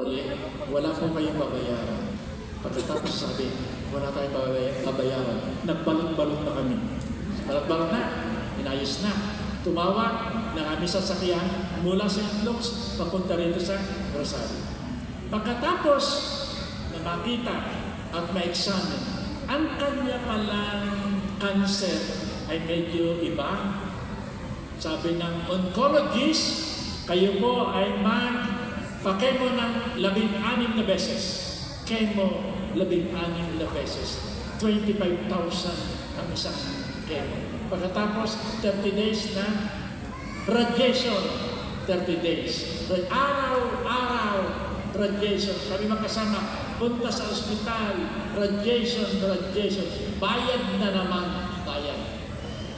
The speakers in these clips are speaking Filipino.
uli, wala po kayong babayaran. Pagkatapos sabi, wala tayong babayaran. Nagbalot-balot na kami. Balot-balot na, inayos na. Tumawag ng aming sasakyan mula sa Itlog papunta rito sa Rosario. Pagkatapos na makita at ma-examine, ang kanya palang cancer ay medyo iba. Sabi ng oncologist, kayo po ay magpa-chemo ng 16 na beses. Chemo 16 na beses. 25,000 ang isang chemo. Pagkatapos, 30 days na radiation. 30 days. Araw-araw radiation. Kami magkasama, punta sa ospital, radiation. Bayad na naman, bayad.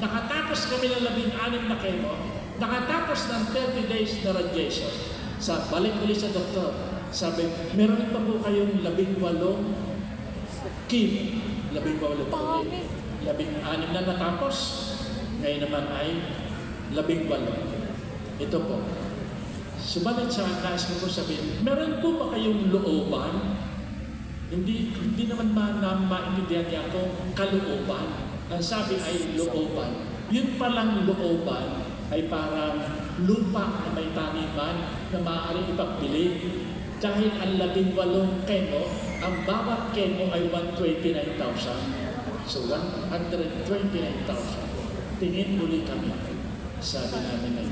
Nakatapos kami ng 16 na chemo, nakatapos ng 30 days na radiation. Sa balik ulit sa doktor, sabi, meron pa po kayong 18 chemo. 18 pa ulit. 16 na natapos, ngayon naman ay 18. Ito po. Subalit sa akas ko sabihin, meron po ba kayong looban? Hindi naman maintindihan niya kung kalooban. Ang sabi ay looban. Yun palang looban ay parang lupa na may taniman na maaaring ipagbili. Dahil ang 18 keno, ang bawat keno ay 129,000. So 129,000. Tingin muli kami. Sabi namin ay,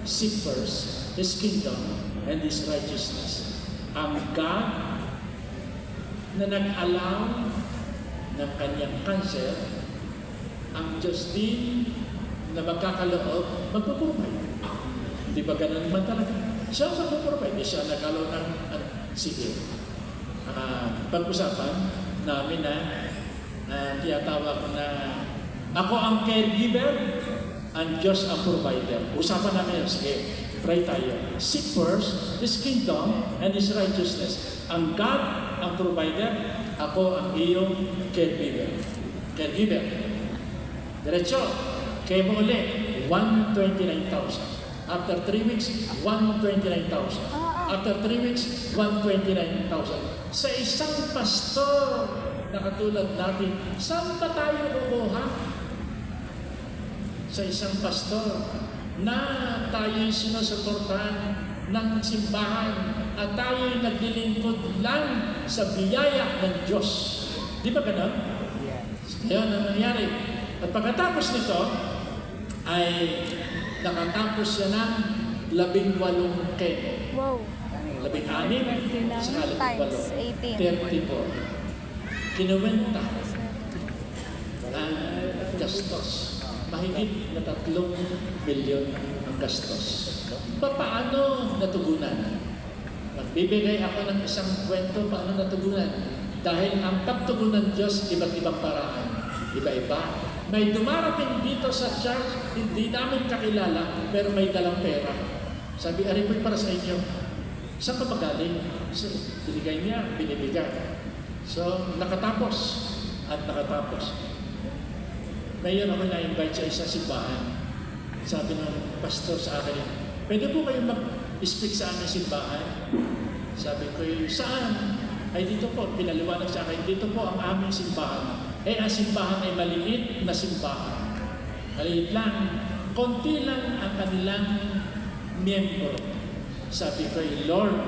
seek first His kingdom and His righteousness. Ang God na nag-allow ng kanyang cancer, ang Diyos din na magkakaloob, magpuprovide. Di ba ganun naman talaga? Siya ang magpuprovide. Siya nag-allow ng sige. Pag-usapan namin na tiyatawag ko na ako ang caregiver, ang Diyos ang provider. Usapan namin yun. Sige, pray tayo. Seek first His kingdom and His righteousness. Ang God ang provider, ako ang iyong caregiver. Caregiver. Diretso, kaya mo ulit, 129,000. After 3 weeks, 129,000. After 3 weeks, 129,000. Sa isang pastor na katulad natin, saan ba tayo kukuha? Sa isang pastor na tayo'y sinusuportahan ng simbahan at tayo'y naglilingkod lang sa biyaya ng Diyos. Di ba ganun? Yan ang nangyari. At pagkatapos nito, ay nakatapos siya ng 18 keno. Wow. 16 sa 18. 34. Kinuwenta ang gastos. Mahigit na 3 milyon ang gastos. Paano natugunan? Magbibigay ako ng isang kwento paano natugunan. Dahil ang pagtugunan ng Diyos, iba't ibang paraan. Iba-iba. May dumarating dito sa church, hindi namin kakilala, pero may dalang pera. Sabi, ari po'y para sa inyo. Saan ka magaling? So, binigay niya, binibigay. So, nakatapos. At nakatapos. Ngayon ako na-invite sa isang simbahan. Sabi ng pastor sa akin, pwede po kayo mag-speak sa aming simbahan? Sabi ko, saan? Ay dito po, pinaliwanag sa akin, dito po ang aming simbahan. Ang simbahan ay maliit na simbahan. Maliit lang. Konti lang ang kanilang miyembro. Sabi ko, Lord,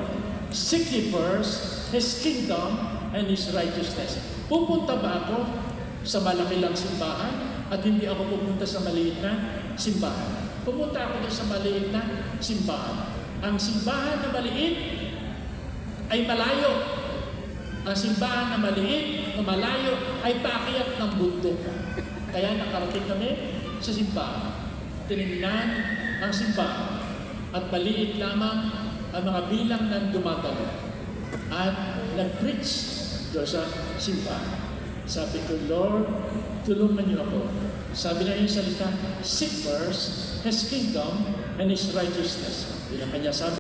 seek ye first His kingdom and His righteousness. Pupunta ba ako sa malaki lang simbahan at hindi ako pupunta sa maliit na simbahan? Pupunta ako sa maliit na simbahan. Ang simbahan na maliit ay malayo. Ang simbahan na maliit, na malayo, ay paakyat ng bundok. Kaya nakarating kami sa simbahan. Tinignan ang simbahan. At maliit lamang ang mga bilang ng dumadalo. At nag-preach doon sa simbahan. Sabi ko, Lord, tulungan niyo ako. Sabi na yung salita, seek first His kingdom and His righteousness. Yun ang kanya sabi.